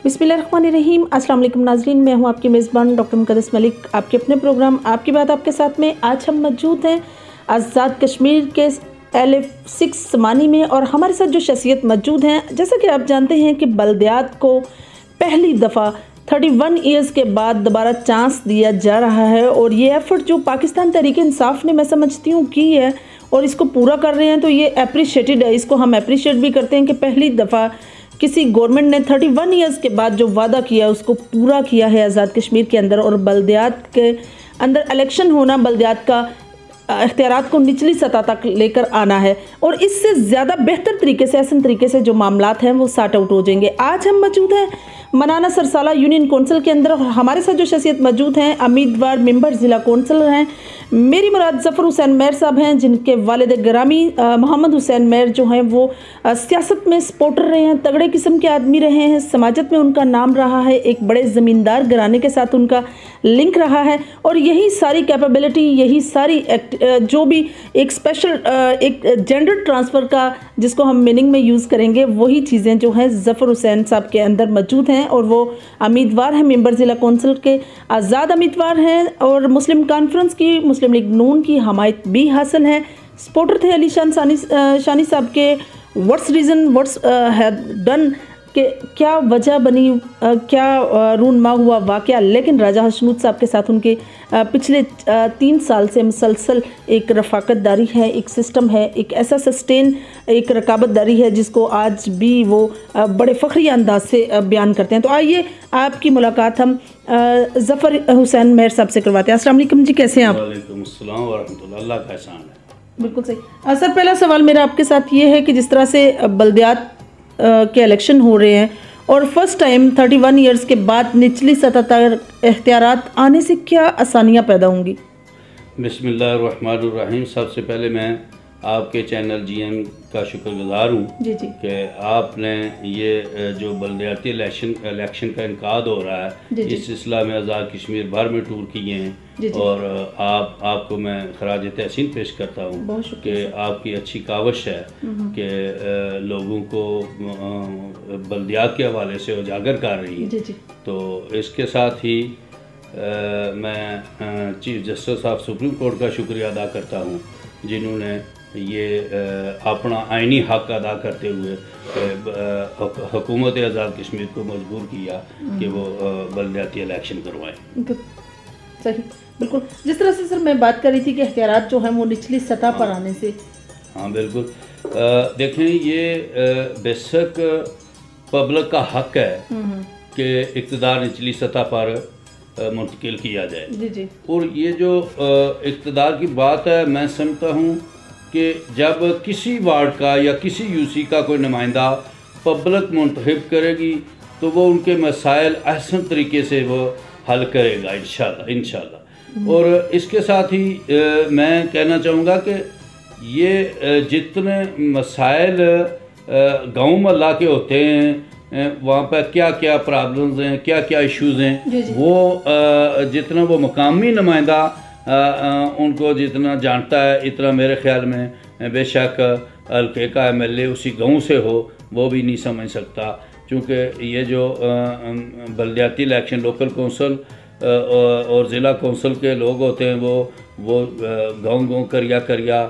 बिस्मिल्लाहिर्रहमानिर्रहीम। अस्सलाम वालेकुम नाज़रीन, मैं हूं आपकी मेज़बान डॉक्टर मुक़द्दस मलिक। आपके अपने प्रोग्राम आपकी बात आपके साथ में आज हम मौजूद हैं आज़ाद कश्मीर के LF6 समानी में, और हमारे साथ जो शख्सियत मौजूद हैं, जैसा कि आप जानते हैं कि बल्दियात को पहली दफ़ा 31 ईयर्स के बाद दोबारा चांस दिया जा रहा है, और ये एफ़र्ट जो पाकिस्तान तहरीक इंसाफ ने मैं समझती हूँ की है और इसको पूरा कर रहे हैं, तो ये अप्रिशिएटेड है। इसको हम अप्रिशिएट भी करते हैं कि पहली दफ़ा किसी गवर्नमेंट ने 31 ईयर्स के बाद जो वादा किया उसको पूरा किया है आज़ाद कश्मीर के अंदर। और बल्दियात के अंदर इलेक्शन होना, बल्दियात का इख्तियारात को निचली सतह तक लेकर आना है, और इससे ज़्यादा बेहतर तरीके से, आसान तरीके से जो मामलात हैं वो सॉर्ट आउट हो जाएंगे। आज हम मौजूद हैं मनाना सरसाला यूनियन कौंसिल के अंदर, और हमारे साथ जो शख्सियत मौजूद हैं उम्मीदवार मेंबर ज़िला कौंसिल हैं। मेरी मुराद ज़फ़र हुसैन मेहर साहब हैं, जिनके वालिद गिरामी मोहम्मद हुसैन मेहर जो हैं वो सियासत में सपोर्टर रहे हैं, तगड़े किस्म के आदमी रहे हैं, समाजत में उनका नाम रहा है, एक बड़े ज़मींदार घराने के साथ उनका लिंक रहा है, और यही सारी कैपेबिलिटी, यही सारी जो भी एक स्पेशल एक जेंडर ट्रांसफ़र का जिसको हम मीनिंग में यूज़ करेंगे, वही चीज़ें जो हैं ज़फ़र हुसैन साहब के अंदर मौजूद हैं, और वो उम्मीदवार हैं मेंबर ज़िला कौंसिल के, आज़ाद उम्मीदवार हैं, और मुस्लिम कॉन्फ्रेंस की, मुस्लिम लीग नून की हमायत भी हासिल है। सपोर्टर थे अली शानी साहब के। What's reason, what's have done, कि क्या वजह बनी, क्या रूनमा हुआ वाक़या, लेकिन राजा हशनूद साहब के साथ उनके पिछले 3 साल से मुसलसल एक रफ़ाकतदारी है, एक सिस्टम है, एक ऐसा सस्टेन, एक रकाबतदारी है जिसको आज भी वो बड़े फ़ख्रिया अंदाज से बयान करते हैं। तो आइए आपकी मुलाकात हम ज़फ़र हुसैन मेहर साहब से करवाते हैं। अस्सलाम वालेकुम जी, कैसे हैं आप? वालेकुम अस्सलाम व रहमतुल्लाह। अल्लाह का एहसान है। बिल्कुल सही। सर, पहला सवाल मेरा आपके साथ ये है कि जिस तरह से बल्दियात के इलेक्शन हो रहे हैं और फर्स्ट टाइम 31 ईयर्स के बाद निचली सतह तक इख्तियारात आने से क्या आसानियाँ पैदा होंगी? बिस्मिल्लाहिर्रहमानिर्रहीम। सबसे पहले मैं आपके चैनल GM का शुक्रगुजार हूँ जी जी कि आपने ये जो बल्दियाती इलेक्शन का इनकाद हो रहा है, इस सिलसिला में आज़ाद कश्मीर भर में टूर किए हैं, और आपको मैं खराज तहसीन पेश करता हूँ कि आपकी अच्छी काविश है कि लोगों को बल्दियात के हवाले से उजागर कर रही है। तो इसके साथ ही मैं चीफ जस्टिस साहब सुप्रीम कोर्ट का शुक्रिया अदा करता हूँ, जिन्होंने ये अपना आइनी हक अदा करते हुए हुकूमत आज़ाद कश्मीर को मजबूर किया कि वो बल्दियाती इलेक्शन करवाएं। सही, बिल्कुल। जिस तरह से सर मैं बात कर रही थी कि इख्तियारात जो हैं वो निचली सतह पर आने से, हाँ बिल्कुल। देखें, ये बेशक पब्लिक का हक है कि इक़्तिदार निचली सतह पर मुंतकिल किया जाए। जी जी। और ये जो इक़्तिदार की बात है, मैं समझता हूँ कि जब किसी वार्ड का या किसी UC का कोई नुमाइंदा पब्लिक मुंतखब करेगी तो वो उनके मसाइल अहसन तरीके से वो हल करेगा इंशाल्लाह। और इसके साथ ही मैं कहना चाहूँगा कि ये जितने मसाइल गाँव मोहल्ला के होते हैं, वहाँ पर क्या क्या प्रॉब्लम्स हैं, क्या क्या इश्यूज़ हैं, वो जितना वो मुकामी नुमाइंदा उनको जितना जानता है, इतना मेरे ख्याल में बेशक हल्के का MLA उसी गांव से हो वो भी नहीं समझ सकता, क्योंकि ये जो बल्दियाती इलेक्शन लोकल कौंसिल और ज़िला कौंसिल के लोग होते हैं, वो गांव करिया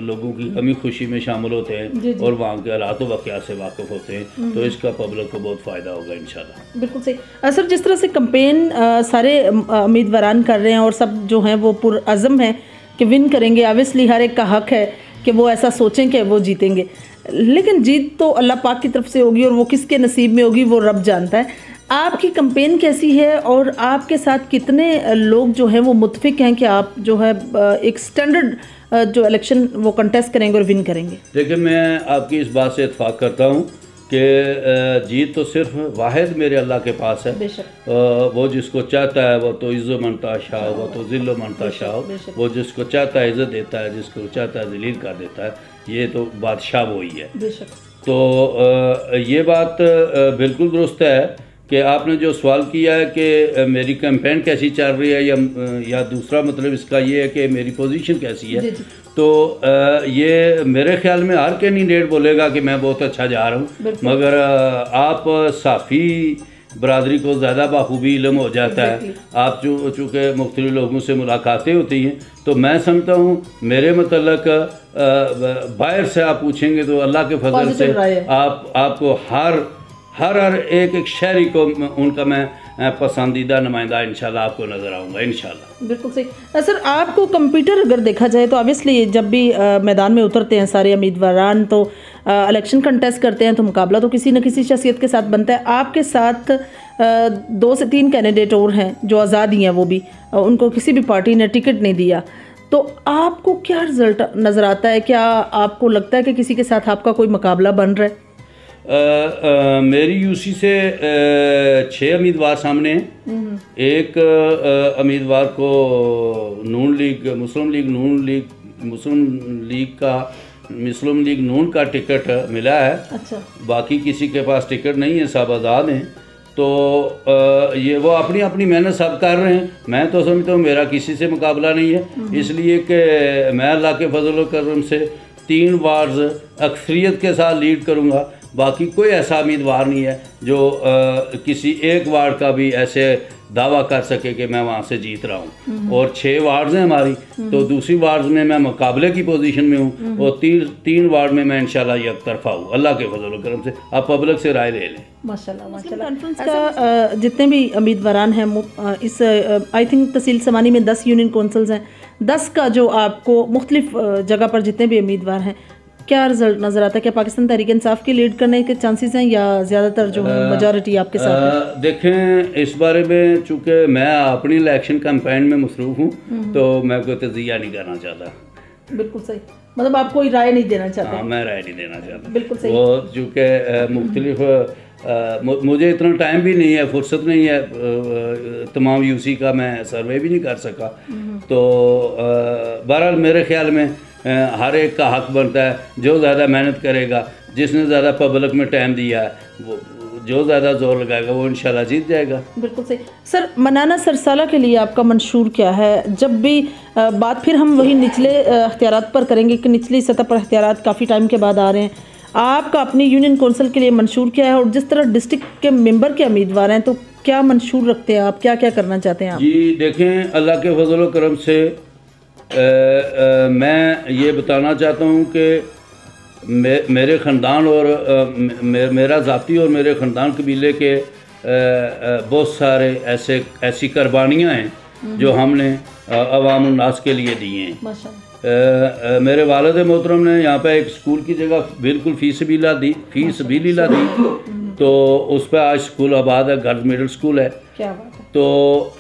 लोगों की गमी खुशी में शामिल होते हैं और वहाँ के हालात वाक़यात से वाकिफ़ होते हैं। तो इसका पब्लिक को बहुत फ़ायदा होगा इंशाल्लाह। बिल्कुल सही। सर, जिस तरह से कैंपेन सारे उम्मीदवारान कर रहे हैं और सब जो हैं वो पुरअज़म हैं कि विन करेंगे, ऑब्वियसली हर एक का हक है कि वो ऐसा सोचें कि वो जीतेंगे, लेकिन जीत तो अल्लाह पाक की तरफ से होगी, और वो किसके नसीब में होगी वो रब जानता है। आपकी कैंपेन कैसी है, और आपके साथ कितने लोग जो हैं वो मुत्फिक हैं कि आप जो है एक स्टैंडर्ड जो इलेक्शन वो कंटेस्ट करेंगे और विन करेंगे? देखिए, मैं आपकी इस बात से इत्फाक करता हूँ कि जीत तो सिर्फ वाहिद मेरे अल्लाह के पास है। वो जिसको चाहता है वो तो इज़्ज़ो मनता शाह, वो तो ज़िल्लो मनता शाह, वो जिसको चाहता है इज़्ज़त देता है, जिसको चाहता है ज़लील कर देता है। ये तो बादशाह वही है। तो ये बात बिल्कुल दुरुस्त है कि आपने जो सवाल किया है कि मेरी कैंपेन कैसी चल रही है या दूसरा मतलब इसका ये है कि मेरी पोजीशन कैसी है। तो ये मेरे ख्याल में हर कैंडिडेट बोलेगा कि मैं बहुत अच्छा जा रहा हूँ, मगर आप साफ़ी बरादरी को ज़्यादा बाखूबी इल्म हो जाता है। आप चूँकि मुख्तलिफ लोगों से मुलाकातें होती हैं, तो मैं समझता हूँ मेरे मतलब बाहर से आप पूछेंगे तो अल्लाह के फजल से आपको हर एक शहरी को उनका मैं पसंदीदा नुमाइंदा इंशाल्लाह आपको नज़र आऊँगा इंशाल्लाह। बिल्कुल सही। सर आपको कंप्यूटर अगर देखा जाए तो ऑब्वियसली जब भी मैदान में उतरते हैं सारे उम्मीदवारान तो इलेक्शन कंटेस्ट करते हैं तो मुकाबला तो किसी न किसी शख्सियत के साथ बनता है। आपके साथ 2 से 3 कैंडिडेट और हैं जो आज़ाद ही हैं, वो भी उनको किसी भी पार्टी ने टिकट नहीं दिया। तो आपको क्या रिजल्ट नज़र आता है? क्या आपको लगता है कि किसी के साथ आपका कोई मुकाबला बन रहा है? मेरी यूसी से 6 उम्मीदवार सामने हैं। एक उम्मीदवार को मुस्लिम लीग नून का टिकट मिला है। अच्छा। बाकी किसी के पास टिकट नहीं है, सब आज़ाद हैं। तो ये वो अपनी अपनी मेहनत सब कर रहे हैं। मैं तो समझता हूँ मेरा किसी से मुकाबला नहीं है, इसलिए कि मैं अल्लाह के फजल व करम से 3 वार्ड अक्सरियत के साथ लीड करूँगा। बाकी कोई ऐसा उम्मीदवार नहीं है जो किसी एक वार्ड का भी ऐसे दावा कर सके कि मैं वहाँ से जीत रहा हूँ। और 6 वार्ड्स हैं हमारी, तो दूसरी वार्ड्स में मैं मुकाबले की पोजीशन में हूँ और 3 वार्ड में मैं इंशाल्लाह एक तरफा हूँ अल्लाह के फजल करम से। आप पब्लिक से राय ले लें। माशाल्लाह माशाल्लाह। कॉन्फ्रेंस का जितने भी उम्मीदवारान हैं इस आई थिंक तहसील समानी में 10 यूनियन कौंसल्स हैं। 10 का जो आपको मुख्तलिफ जगह पर जितने भी उम्मीदवार हैं, क्या रिजल्ट नज़र आता है? क्या पाकिस्तान तहरीक इंसाफ की लीड करने के चांसेस हैं या ज़्यादातर जो है मेजॉरिटी आपके साथ है? देखें, इस बारे में चूँकि मैं अपनी इलेक्शन कैंपेन में मसरूफ़ हूँ तो मैं कोई तज़िया नहीं करना चाहता। बिल्कुल सही, मतलब आप कोई राय नहीं देना चाहते? हाँ, मैं राय नहीं देना चाहता। बिल्कुल सही। वो चूँकि मुख्तलिफ मुझे इतना टाइम भी नहीं है, फुर्सत नहीं है, तमाम यूसी का मैं सर्वे भी नहीं कर सका। तो बहरहाल मेरे ख्याल में हर एक का हक बनता है। जो ज़्यादा मेहनत करेगा, जिसने ज़्यादा पब्लिक में टाइम दिया है, वो जो ज़्यादा जोर लगाएगा वो इंशाल्लाह जीत जाएगा। बिल्कुल सही। सर मनाना सरसाला के लिए आपका मंशूर क्या है? जब भी बात फिर हम वही निचले अख्तियारात पर करेंगे कि निचली सतह पर अख्तियारात काफ़ी टाइम के बाद आ रहे हैं। आपका अपनी यूनियन कौंसिल के लिए मंशूर क्या है? और जिस तरह डिस्ट्रिक्ट के मेंबर के उम्मीदवार हैं तो क्या मंशूर रखते हैं आप? क्या क्या करना चाहते हैं आप? जी देखें, अल्लाह के फजल व करम से मैं ये बताना चाहता हूँ कि मेरे ख़ानदान और मेरा ज़ाती और मेरे ख़ानदान कबीले के बहुत सारे ऐसी कुर्बानियाँ हैं जो हमने अवाम उन्नास के लिए दी हैं। मेरे वालिद मोहतरम ने यहाँ पे एक स्कूल की जगह बिल्कुल फ़ीस भी लीला दी, तो उस पर आज स्कूल आबाद है, गर्ल्स मिडिल स्कूल है। क्या बात है। तो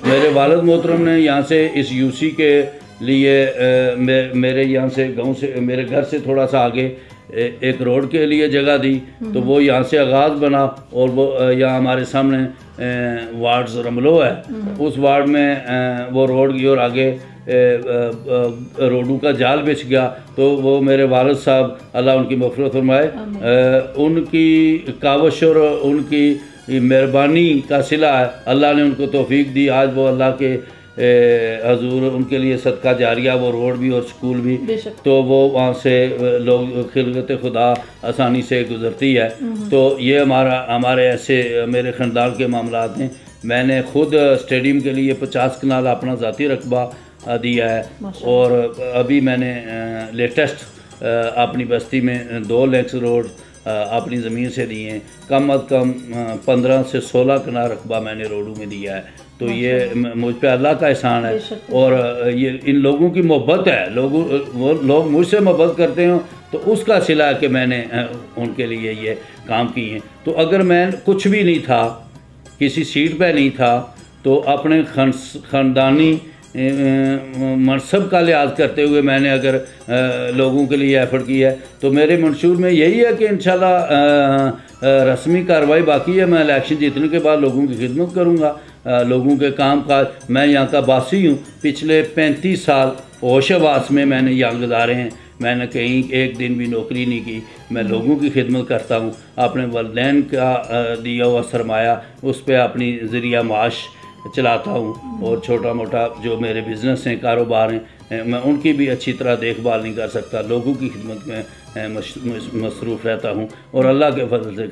मेरे वालिद मोहतरम ने यहाँ से इस यूसी के लिए मेरे यहाँ से गांव से मेरे घर से थोड़ा सा आगे एक रोड के लिए जगह दी, तो वो यहाँ से आगाज़ बना और वो यहाँ हमारे सामने वार्ड रमलो है, उस वार्ड में वो रोड की और आगे रोडू का जाल बिछ गया। तो वो मेरे वालिद साहब अल्लाह उनकी मग़फ़िरत फरमाए, उनकी कावश और उनकी मेहरबानी का सिला है, अल्लाह ने उनको तौफीक दी। आज वो अल्लाह के हजूर उनके लिए सदका जारिया वो रोड भी और स्कूल भी, तो वो वहाँ से लोग खिलकत खुदा आसानी से गुजरती है। तो ये हमारे ऐसे मेरे ख़ानदान के मामलात हैं। मैंने ख़ुद स्टेडियम के लिए 50 कनाल अपना ज़ाती रकबा दिया है और अभी मैंने लेटेस्ट अपनी बस्ती में 2 लेक्स रोड अपनी ज़मीन से दिए हैं। कम अज़ कम 15 से 16 कनाल रकबा मैंने रोडू में दिया है। तो ये मुझ पे अल्लाह का एहसान है और ये इन लोगों की मोहब्बत है। वो लोग मुझसे मोहब्बत करते हैं तो उसका सिला कि मैंने उनके लिए ये काम किए हैं। तो अगर मैं कुछ भी नहीं था, किसी सीट पे नहीं था, तो अपने ख़ानदानी मनसब का लिहाज करते हुए मैंने अगर लोगों के लिए एफ़र्ट किया है, तो मेरे मंशूर में यही है कि इंशाल्लाह रस्मी कार्रवाई बाकी है। मैं इलेक्शन जीतने के बाद लोगों की खिदमत करूँगा, लोगों के काम काज। मैं यहाँ का बासी हूँ, पिछले 35 साल होश आवास में मैंने यहाँ गुजारे हैं। मैंने कहीं एक दिन भी नौकरी नहीं की। मैं लोगों की खिदमत करता हूँ, अपने वालिदैन का दिया हुआ सरमाया उस पर अपनी ज़रिया माश चलाता हूँ, और छोटा मोटा जो मेरे बिज़नेस हैं, कारोबार हैं, मैं उनकी भी अच्छी तरह देखभाल नहीं कर सकता, लोगों की खिदमत में मसरूफ़ रहता हूँ। और अल्लाह के फजल से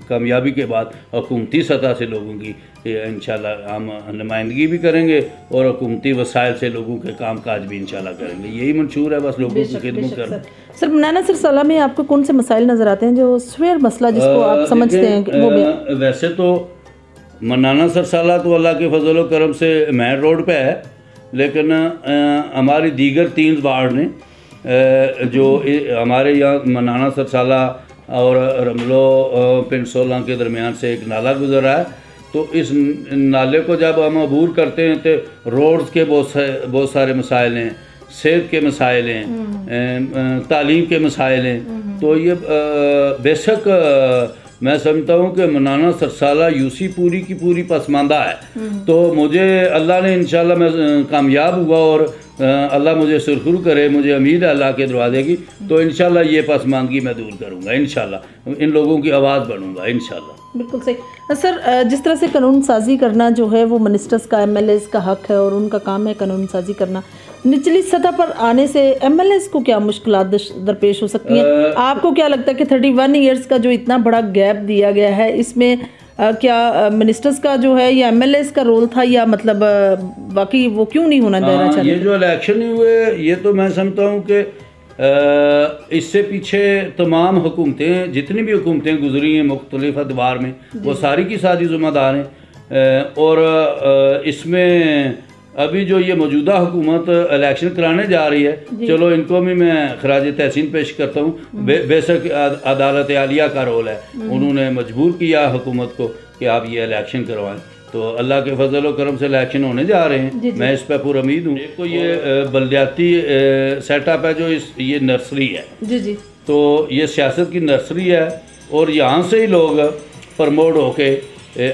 कामयाबी के बाद हुकूमती सतह से लोगों की इंशाल्लाह हम नुमाइंदगी भी करेंगे, और हुकूमती वसाइल से लोगों के काम काज भी इंशाल्लाह करेंगे। यही मंशूर है, बस लोगों की खिदमत करना। सर मनाना सर सलाह में आपको कौन से मसाइल नज़र आते हैं जो स्वेयर मसला जिसको आप समझते हैं वो भी? वैसे तो मनाना सरसाला तो अल्लाह के फजल व करम से मेन रोड पे है, लेकिन हमारी दीगर 3 वार्ड ने जो हमारे यहाँ मनाना सरसाला और रमलो पिंड सोलह के दरमियान से एक नाला गुजर रहा है, तो इस नाले को जब हम अबूर करते हैं तो रोड्स के बहुत सारे मसाइल हैं, सेहत के मसाइल हैं, तालीम के मसाइल हैं। तो ये बेशक मैं समझता हूँ कि मनाना सरसाला यूसी पूरी की पूरी पसमानदा है। तो मुझे अल्लाह ने इंशाल्लाह मैं कामयाब हुआ और अल्लाह मुझे सुरखरू करे, मुझे उम्मीद है अल्लाह के दरवाजे की, तो इंशाल्लाह ये पसमानदगी मैं दूर करूँगा, इंशाल्लाह इन लोगों की आवाज़ बनूँगा इंशाल्लाह। बिल्कुल सही। सर जिस तरह से कानून साजी करना जो है वो मिनिस्टर्स का, MLAs का हक है और उनका काम है कानून साजी करना, निचली सतह पर आने से MLAs को क्या मुश्किलात दरपेश हो सकती हैं? आपको क्या लगता है कि 31 ईयर्स का जो इतना बड़ा गैप दिया गया है, इसमें क्या मिनिस्टर्स का जो है या MLAs का रोल था, या मतलब बाकी वो क्यों नहीं होना देना चाहिए? ये जो इलेक्शन हुए ये तो मैं समझता हूँ कि इससे पीछे तमाम हुकूमतें, जितनी भी हुकूमतें गुजरी हैं मुख्तलिफ अदवार में, वो सारी की सारी ज़िम्मेदार हैं। और इसमें अभी जो ये मौजूदा हुकूमत इलेक्शन कराने जा रही है, चलो इनको भी मैं खराज तहसीन पेश करता हूँ। बेशक अदालत आलिया का रोल है, उन्होंने मजबूर किया हुकूमत को कि आप ये इलेक्शन करवाएं, तो अल्लाह के फजल व करम से इलेक्शन होने जा रहे हैं। मैं इस पर पूरा उम्मीद हूँ। एक तो ये बलदियाती सेटअप है जो ये नर्सरी है जी, तो ये सियासत की नर्सरी है, और यहाँ से ही लोग प्रमोट होके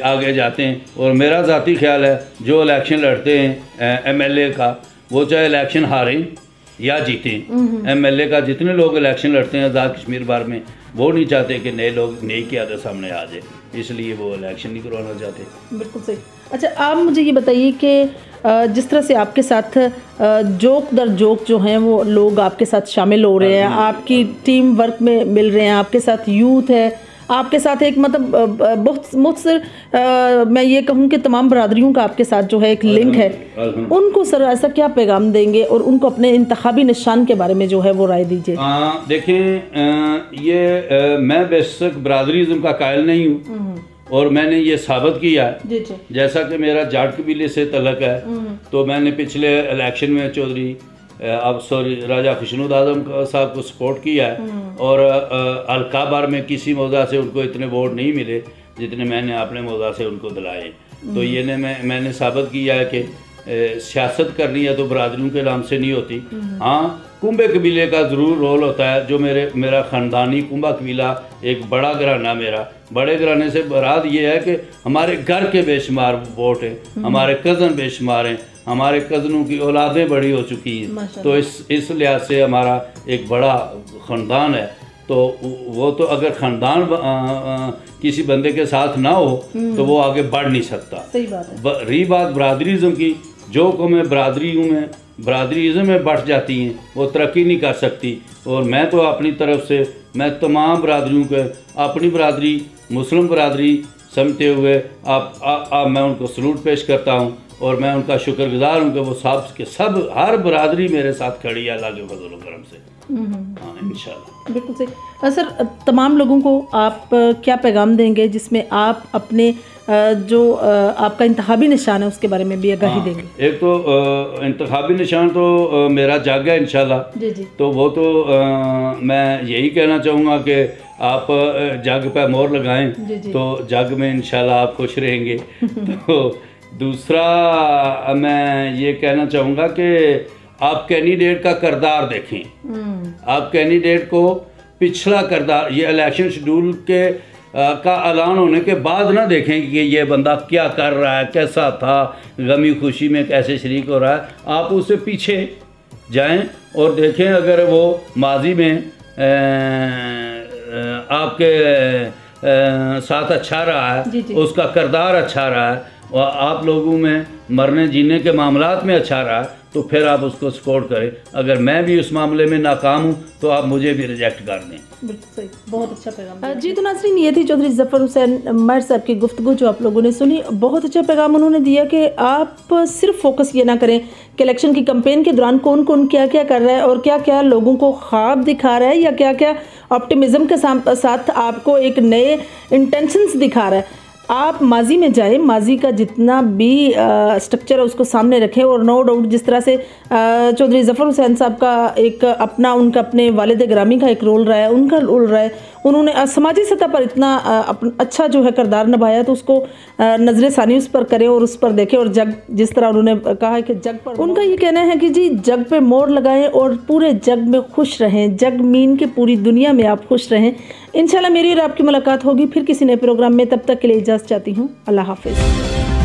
आगे जाते हैं। और मेरा ज़ाती ख्याल है जो इलेक्शन लड़ते हैं MLA का, वो चाहे इलेक्शन हारें या जीतें, MLA का जितने लोग इलेक्शन लड़ते हैं आज़ाद कश्मीर बार में, वो नहीं चाहते कि नए लोग नई क़यादत सामने आ जाए, इसलिए वो इलेक्शन नहीं करवाना चाहते। बिल्कुल सही। अच्छा, आप मुझे ये बताइए कि जिस तरह से आपके साथ जोक दर जोक जो हैं वो लोग आपके साथ शामिल हो रहे हैं, आपकी टीम वर्क में मिल रहे हैं, आपके साथ यूथ है, आपके साथ एक मतलब बहुत मुझसे मैं ये कहूँ कि तमाम बरादरियों का आपके साथ जो है एक लिंक है, उनको सर ऐसा क्या पैगाम देंगे और उनको अपने इंतखाबी निशान के बारे में जो है वो राय दीजिए। देखें, ये मैं बेशक बरादरीज़म का कायल नहीं हूँ, और मैंने ये साबित किया है। जैसा कि मेरा जाट कबीले से तलक है, तो मैंने पिछले इलेक्शन में चौधरी राजा खुशनुद आजम साहब को सपोर्ट किया है, और हल्का बार में किसी मौजा से उनको इतने वोट नहीं मिले जितने मैंने अपने मौजा से उनको दिलाए। तो ये मैंने साबित किया है कि सियासत करनी है तो बरादरियों के नाम से नहीं होती। हाँ, कुंभे कबीले का ज़रूर रोल होता है, जो मेरा ख़ानदानी कुंभा कबीला एक बड़ा घराना, मेरा बड़े घराने से बरात ये है कि हमारे घर के बेशुमार वोट हैं, हमारे कज़न बेशुमार हैं, हमारे कज़नों की औलादें बड़ी हो चुकी हैं, तो इस लिहाज से हमारा एक बड़ा ख़ानदान है। तो वो तो अगर ख़ानदान किसी बंदे के साथ ना हो तो वो आगे बढ़ नहीं सकता। सही बात है। रही बात बरादरीज़म की, जो कौमें बरादरीज़म में बढ़ जाती हैं वो तरक्की नहीं कर सकती। और मैं तो अपनी तरफ से मैं तमाम बरादरियों के अपनी बरादरी मुस्लिम बरादरी समझते हुए मैं उनको सलूट पेश करता हूँ, और मैं उनका शुक्रगुजार हूँ कि वो सब हर बरादरी मेरे साथ खड़ी है अल्लाह के फजल व करम से। हाँ, इंशाल्लाह। बिल्कुल सही। सर तमाम लोगों को आप क्या पैगाम देंगे जिसमें आप अपने जो आपका इंतखाबी निशान है उसके बारे में भी आगाही देंगे? एक तो इंतखाबी निशान तो मेरा जग है इंशाल्लाह। जी। तो वो तो मैं यही कहना चाहूँगा कि आप जग पे मोहर लगाएं तो जग में इंशाल्लाह आप खुश रहेंगे। तो दूसरा मैं ये कहना चाहूँगा कि आप कैंडिडेट का किरदार देखें। आप कैंडिडेट को पिछला किरदार, ये इलेक्शन शेड्यूल के का ऐलान होने के बाद ना देखें कि ये बंदा क्या कर रहा है, कैसा था, गमी खुशी में कैसे शरीक हो रहा है। आप उससे पीछे जाएं और देखें अगर वो माजी में आपके साथ अच्छा रहा है, जी, जी। उसका किरदार अच्छा रहा है और आप लोगों में मरने जीने के मामलात में अच्छा रहा है, तो फिर आप उसको सपोर्ट करें। अगर मैं भी उस मामले में नाकाम हूँ तो आप मुझे भी रिजेक्ट कर दें। बिल्कुल सही, बहुत अच्छा पैगाम। जी तो नाज़रीन, ये थी चौधरी ज़फ़र हुसैन मर साहब की गुफ्तगू जो आप लोगों ने सुनी। बहुत अच्छा पैगाम उन्होंने दिया कि आप सिर्फ फोकस ये ना करें कि इलेक्शन की कैंपेन के दौरान कौन कौन क्या क्या कर रहा है और क्या क्या लोगों को ख्वाब दिखा रहा है या क्या क्या ऑप्टिमिज़म के साथ आपको एक नए इंटेंशंस दिखा रहा है। आप माजी में जाएं, माजी का जितना भी स्ट्रक्चर है उसको सामने रखें और नो डाउट जिस तरह से चौधरी ज़फ़र हुसैन साहब का एक उनका अपने वालिद ग्रामी का एक रोल रहा है, उनका रोल रहा है, उन्होंने समाजी सतह पर इतना अच्छा जो है किरदार निभाया, तो उसको नज़र सानी उस पर करें और उस पर देखें। और जग, जिस तरह उन्होंने कहा है कि जग पर, उनका ये कहना है कि जी जग पे मोड़ लगाएं और पूरे जग में खुश रहें, जग मीन के पूरी दुनिया में आप खुश रहें। इंशाल्लाह मेरी और आपकी मुलाकात होगी फिर किसी नए प्रोग्राम में। तब तक के लिए इजाज़त चाहती हूँ। अल्लाह हाफ़िज़।